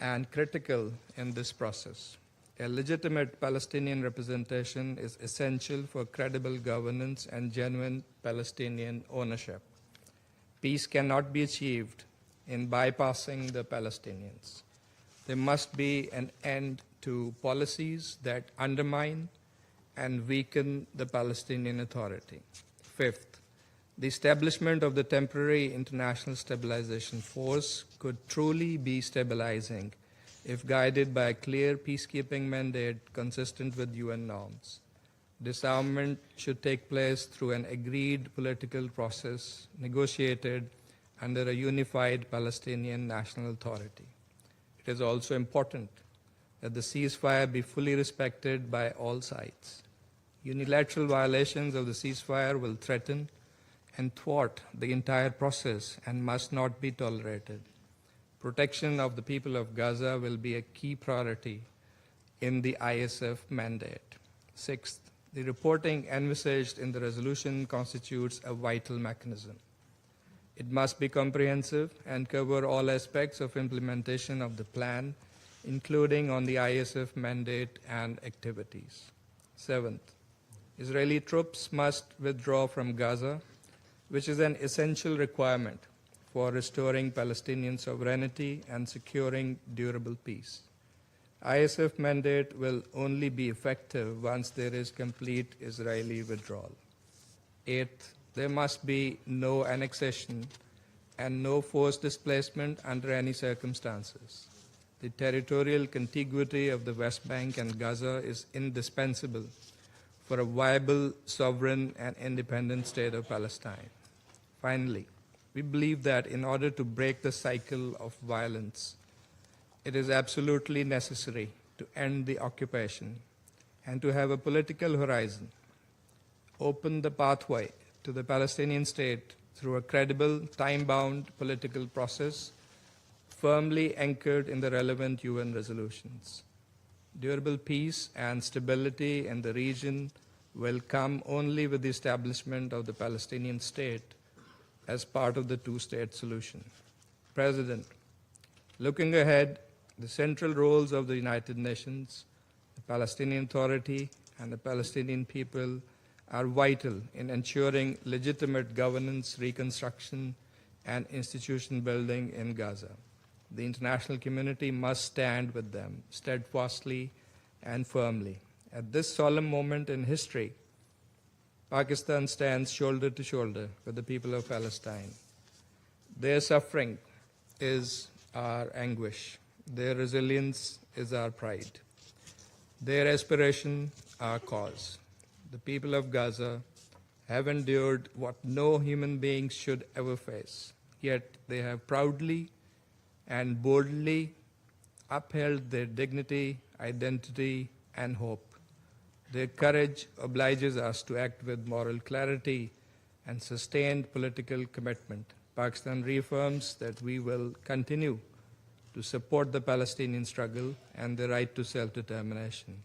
and critical in this process. A legitimate Palestinian representation is essential for credible governance and genuine Palestinian ownership. Peace cannot be achieved in bypassing the Palestinians. There must be an end to policies that undermine and weaken the Palestinian Authority. Fifth, the establishment of the temporary international stabilization force could truly be stabilizing if guided by a clear peacekeeping mandate consistent with UN norms. Disarmament should take place through an agreed political process negotiated under a unified Palestinian National Authority. It is also important that the ceasefire be fully respected by all sides. Unilateral violations of the ceasefire will threaten and thwart the entire process and must not be tolerated. Protection of the people of Gaza will be a key priority in the ISF mandate. Sixth, the reporting envisaged in the resolution constitutes a vital mechanism. It must be comprehensive and cover all aspects of implementation of the plan, including on the ISF mandate and activities. Seventh, Israeli troops must withdraw from Gaza, which is an essential requirement for restoring Palestinian sovereignty and securing durable peace. ISF mandate will only be effective once there is complete Israeli withdrawal. Eighth, there must be no annexation and no forced displacement under any circumstances. The territorial contiguity of the West Bank and Gaza is indispensable for a viable, sovereign, and independent state of Palestine. Finally, we believe that in order to break the cycle of violence, it is absolutely necessary to end the occupation and to have a political horizon, open the pathway to the Palestinian state through a credible, time-bound political process firmly anchored in the relevant UN resolutions. Durable peace and stability in the region will come only with the establishment of the Palestinian state as part of the two-state solution. President, looking ahead, the central roles of the United Nations, the Palestinian Authority, and the Palestinian people are vital in ensuring legitimate governance, reconstruction, and institution building in Gaza. The international community must stand with them steadfastly and firmly. At this solemn moment in history, Pakistan stands shoulder to shoulder with the people of Palestine. Their suffering is our anguish. Their resilience is our pride. Their aspiration, our cause. The people of Gaza have endured what no human being should ever face, yet they have proudly and boldly upheld their dignity, identity, and hope. Their courage obliges us to act with moral clarity and sustained political commitment. Pakistan reaffirms that we will continue to support the Palestinian struggle and the right to self-determination.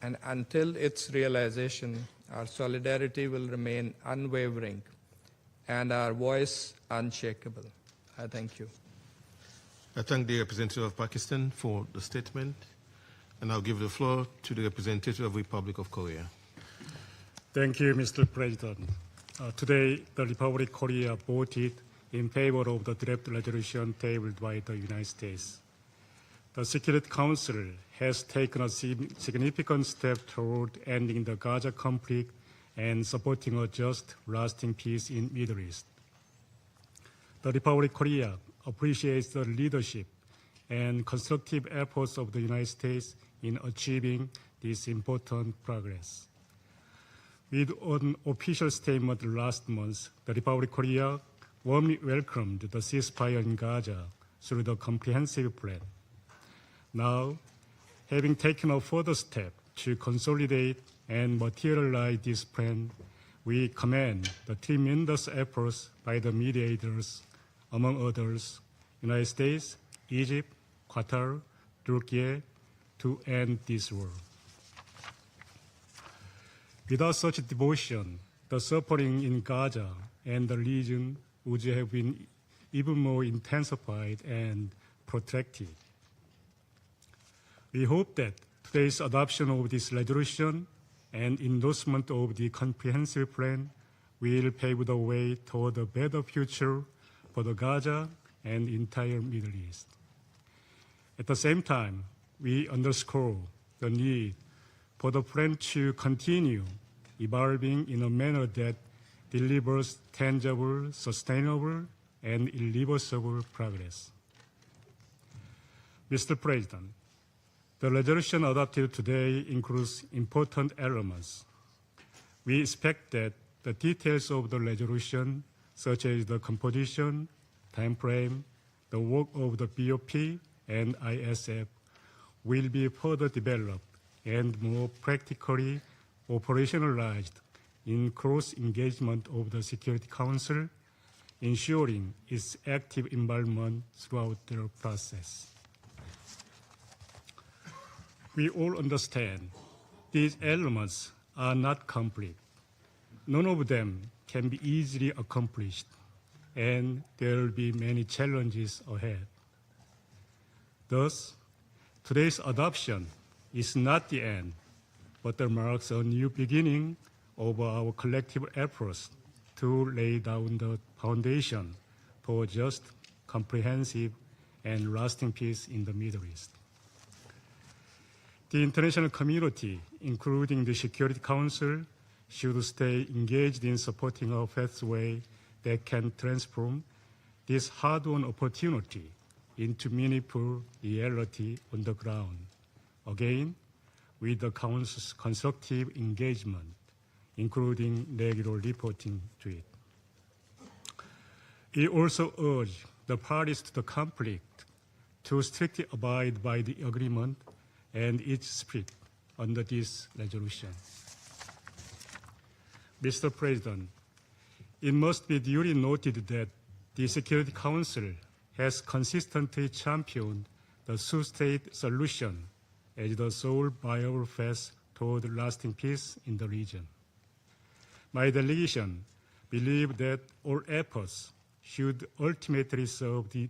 And until its realization, our solidarity will remain unwavering and our voice unshakable. I thank you. I thank the representative of Pakistan for the statement, and I'll give the floor to the representative of the Republic of Korea. Thank you, Mr. President. Today, the Republic of Korea voted in favor of the draft resolution tabled by the United States. The Security Council has taken a significant step toward ending the Gaza conflict and supporting a just, lasting peace in the Middle East. The Republic of Korea appreciates the leadership and constructive efforts of the United States in achieving this important progress. With an official statement last month, the Republic of Korea warmly welcomed the ceasefire in Gaza through the comprehensive plan. Now, having taken a further step to consolidate and materialize this plan, we commend the tremendous efforts by the mediators, among others, United States, Egypt, Qatar, Turkey, to end this war. Without such devotion, the suffering in Gaza and the region would have been even more intensified and protracted. We hope that today's adoption of this resolution and endorsement of the comprehensive plan will pave the way toward a better future for the Gaza and entire Middle East. At the same time, we underscore the need for the plan to continue evolving in a manner that delivers tangible, sustainable, and irreversible progress. Mr. President, the resolution adopted today includes important elements. We expect that the details of the resolution, such as the composition, time frame, the work of the BOP and ISF, will be further developed and more practically operationalized in close engagement of the Security Council, ensuring its active involvement throughout the process. We all understand these elements are not complete. None of them can be easily accomplished, and there will be many challenges ahead. Thus, today's adoption is not the end, but marks a new beginning of our collective efforts to lay down the foundation for just, comprehensive, and lasting peace in the Middle East. The international community, including the Security Council, should stay engaged in supporting a pathway that can transform this hard-won opportunity into meaningful reality on the ground, again, with the Council's constructive engagement, including regular reporting to it. We also urge the parties to the conflict to strictly abide by the agreement and its spirit under this resolution. Mr. President, it must be duly noted that the Security Council has consistently championed the two-state solution as the sole viable path toward lasting peace in the region. My delegation believes that all efforts should ultimately serve the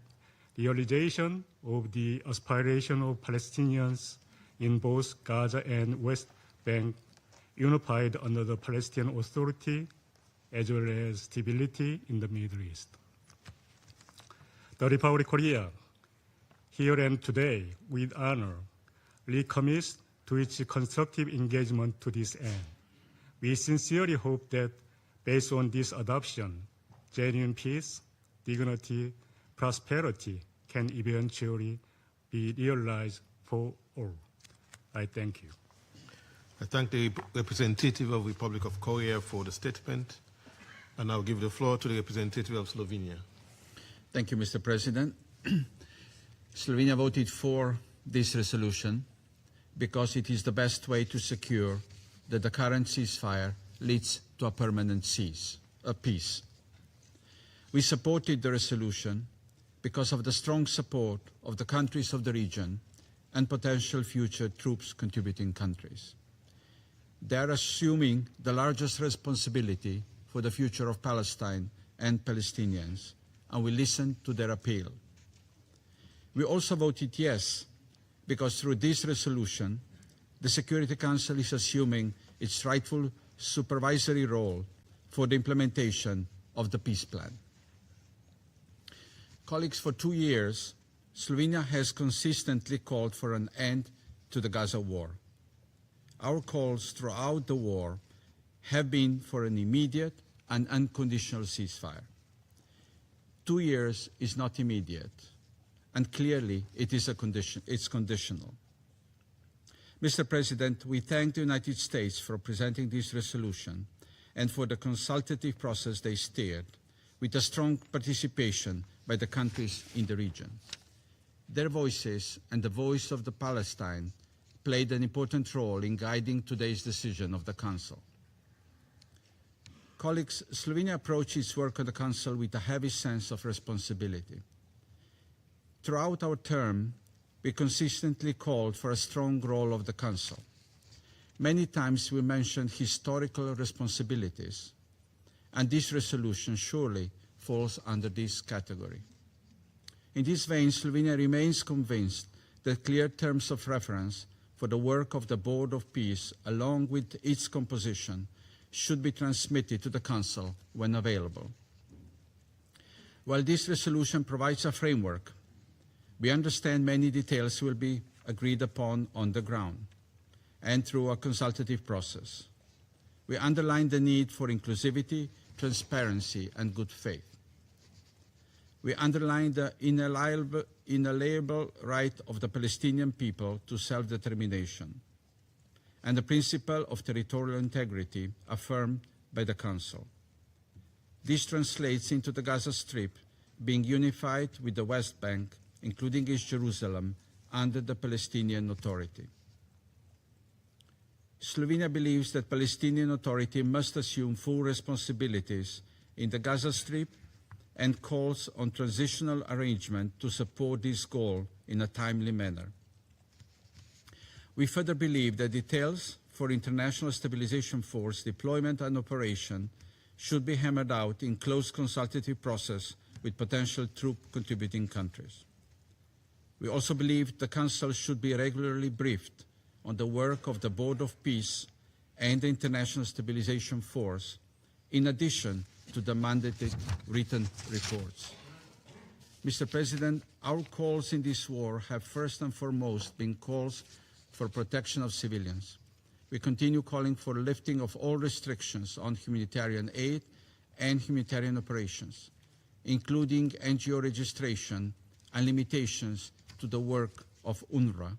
realization of the aspiration of Palestinians in both Gaza and West Bank, unified under the Palestinian Authority, as well as stability in the Middle East. The Republic of Korea, here and today, with honor, recommits to its constructive engagement to this end. We sincerely hope that, based on this adoption, genuine peace, dignity, prosperity can eventually be realized for all. I thank you. I thank the representative of the Republic of Korea for the statement, and I'll give the floor to the representative of Slovenia. Thank you, Mr. President. Slovenia voted for this resolution because it is the best way to secure that the current ceasefire leads to a permanent peace. We supported the resolution because of the strong support of the countries of the region and potential future troops contributing countries. They are assuming the largest responsibility for the future of Palestine and Palestinians, and we listened to their appeal. We also voted yes, because through this resolution, the Security Council is assuming its rightful supervisory role for the implementation of the peace plan. Colleagues, for 2 years, Slovenia has consistently called for an end to the Gaza war. Our calls throughout the war have been for an immediate and unconditional ceasefire. 2 years is not immediate, and clearly it's conditional. Mr. President, we thank the United States for presenting this resolution and for the consultative process they steered, with a strong participation by the countries in the region. Their voices and the voice of the Palestine played an important role in guiding today's decision of the Council. Colleagues, Slovenia approached its work on the Council with a heavy sense of responsibility. Throughout our term, we consistently called for a strong role of the Council. Many times we mentioned historical responsibilities, and this resolution surely falls under this category. In this vein, Slovenia remains convinced that clear terms of reference for the work of the Board of Peace, along with its composition, should be transmitted to the Council when available. While this resolution provides a framework, we understand many details will be agreed upon on the ground and through a consultative process. We underline the need for inclusivity, transparency, and good faith. We underline the inalienable right of the Palestinian people to self-determination and the principle of territorial integrity affirmed by the Council. This translates into the Gaza Strip being unified with the West Bank, including East Jerusalem, under the Palestinian Authority. Slovenia believes that Palestinian Authority must assume full responsibilities in the Gaza Strip and calls on transitional arrangement to support this goal in a timely manner. We further believe that details for International Stabilization Force deployment and operation should be hammered out in close consultative process with potential troop contributing countries. We also believe the Council should be regularly briefed on the work of the Board of Peace and the International Stabilization Force, in addition to the mandated written reports. Mr. President, our calls in this war have first and foremost been calls for protection of civilians. We continue calling for lifting of all restrictions on humanitarian aid and humanitarian operations, including NGO registration and limitations to the work of UNRWA,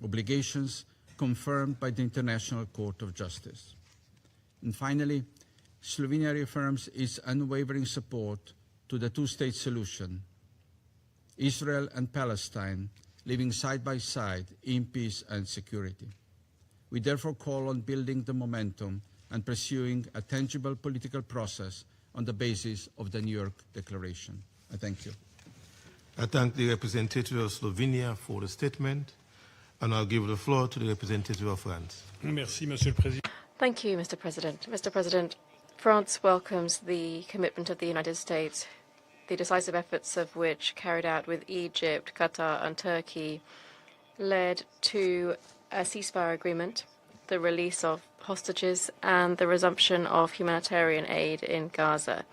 obligations confirmed by the International Court of Justice. And finally, Slovenia reaffirms its unwavering support to the two-state solution, Israel and Palestine living side by side in peace and security. We therefore call on building the momentum and pursuing a tangible political process on the basis of the New York Declaration. I thank you. I thank the representative of Slovenia for the statement, and I'll give the floor to the representative of France. Merci, Monsieur le Président. Thank you, Mr. President. Mr. President, France welcomes the commitment of the United States, the decisive efforts of which, carried out with Egypt, Qatar, and Turkey, led to a ceasefire agreement, the release of hostages, and the resumption of humanitarian aid in Gaza,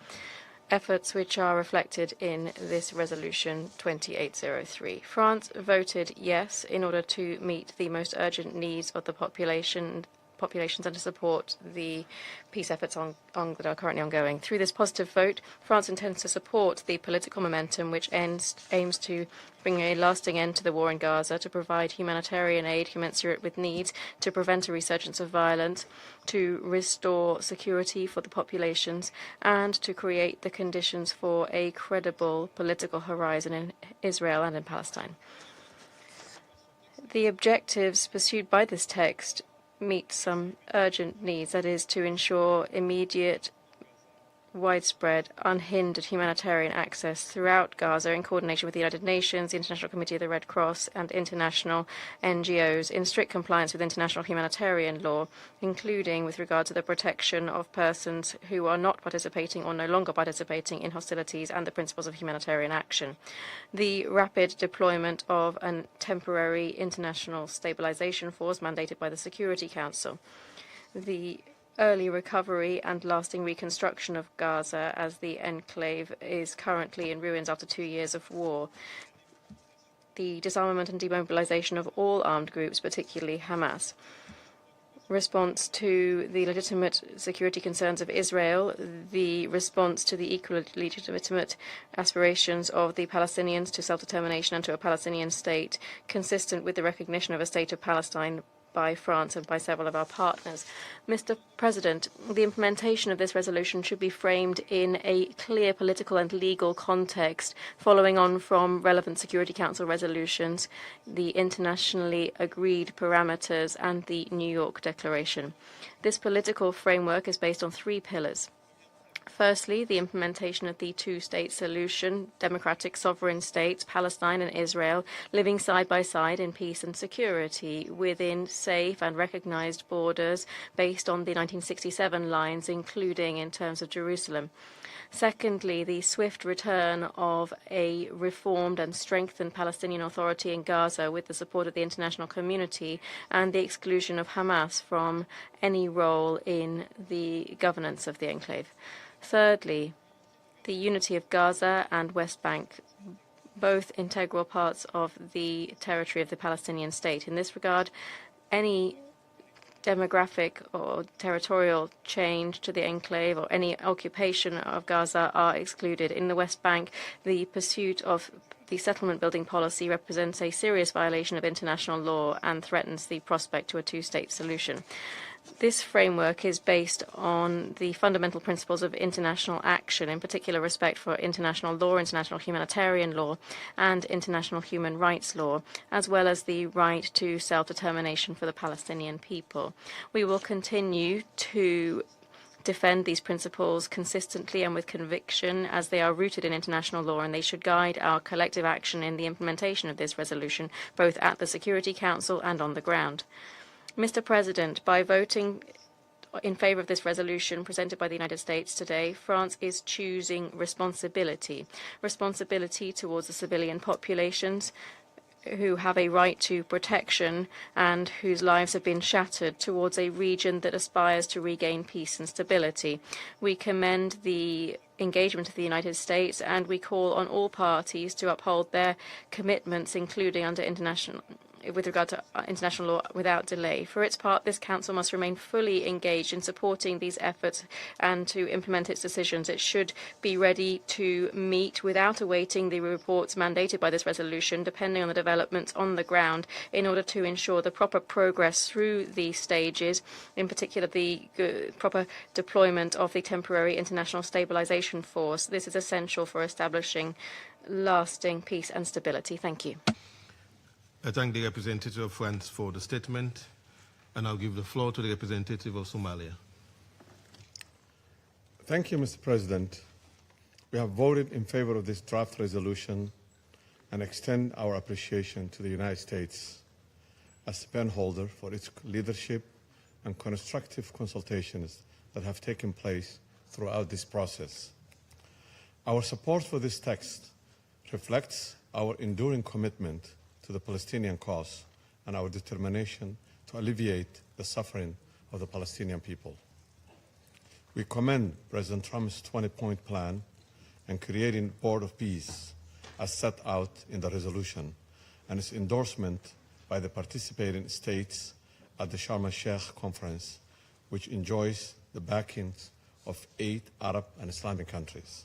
efforts which are reflected in this resolution 2803. France voted yes in order to meet the most urgent needs of the populations and to support the peace efforts that are currently ongoing. Through this positive vote, France intends to support the political momentum which aims to bring a lasting end to the war in Gaza, to provide humanitarian aid commensurate with needs, to prevent a resurgence of violence, to restore security for the populations, and to create the conditions for a credible political horizon in Israel and in Palestine. The objectives pursued by this text meet some urgent needs, that is, to ensure immediate, widespread, unhindered humanitarian access throughout Gaza in coordination with the United Nations, the International Committee of the Red Cross, and international NGOs in strict compliance with international humanitarian law, including with regard to the protection of persons who are not participating or no longer participating in hostilities and the principles of humanitarian action. The rapid deployment of a temporary international stabilization force mandated by the Security Council. The early recovery and lasting reconstruction of Gaza, as the enclave is currently in ruins after 2 years of war. The disarmament and demobilization of all armed groups, particularly Hamas. Response to the legitimate security concerns of Israel, the response to the equally legitimate aspirations of the Palestinians to self-determination and to a Palestinian state, consistent with the recognition of a state of Palestine by France and by several of our partners. Mr. President, the implementation of this resolution should be framed in a clear political and legal context, following on from relevant Security Council resolutions, the internationally agreed parameters, and the New York Declaration. This political framework is based on 3 pillars. Firstly, the implementation of the two-state solution, democratic sovereign states, Palestine and Israel, living side by side in peace and security within safe and recognized borders based on the 1967 lines, including in terms of Jerusalem. Secondly, the swift return of a reformed and strengthened Palestinian Authority in Gaza with the support of the international community and the exclusion of Hamas from any role in the governance of the enclave. Thirdly, the unity of Gaza and West Bank, both integral parts of the territory of the Palestinian state. In this regard, any demographic or territorial change to the enclave or any occupation of Gaza are excluded. In the West Bank, the pursuit of the settlement building policy represents a serious violation of international law and threatens the prospect to a two-state solution. This framework is based on the fundamental principles of international action, in particular respect for international law, international humanitarian law, and international human rights law, as well as the right to self-determination for the Palestinian people. We will continue to defend these principles consistently and with conviction as they are rooted in international law, and they should guide our collective action in the implementation of this resolution, both at the Security Council and on the ground. Mr. President, by voting in favor of this resolution presented by the United States today, France is choosing responsibility towards the civilian populations who have a right to protection and whose lives have been shattered, towards a region that aspires to regain peace and stability. We commend the engagement of the United States and we call on all parties to uphold their commitments, including with regard to international law, without delay. For its part, this Council must remain fully engaged in supporting these efforts and to implement its decisions. It should be ready to meet without awaiting the reports mandated by this resolution, depending on the developments on the ground, in order to ensure the proper progress through these stages, in particular the proper deployment of the temporary international stabilization force. This is essential for establishing lasting peace and stability. Thank you. I thank the representative of France for the statement, and I'll give the floor to the representative of Somalia. Thank you, Mr. President. We have voted in favor of this draft resolution and extend our appreciation to the United States as pen holder for its leadership and constructive consultations that have taken place throughout this process. Our support for this text reflects our enduring commitment to the Palestinian cause and our determination to alleviate the suffering of the Palestinian people. We commend President Trump's 20-point plan and creating Board of Peace as set out in the resolution and its endorsement by the participating states at the Sharm el-Sheikh conference, which enjoys the backings of 8 Arab and Islamic countries.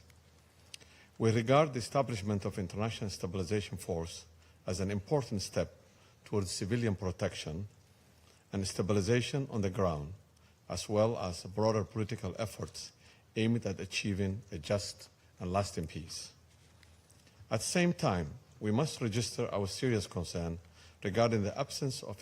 We regard the establishment of International Stabilization Force as an important step towards civilian protection and stabilization on the ground, as well as broader political efforts aimed at achieving a just and lasting peace. At the same time, we must register our serious concern regarding the absence of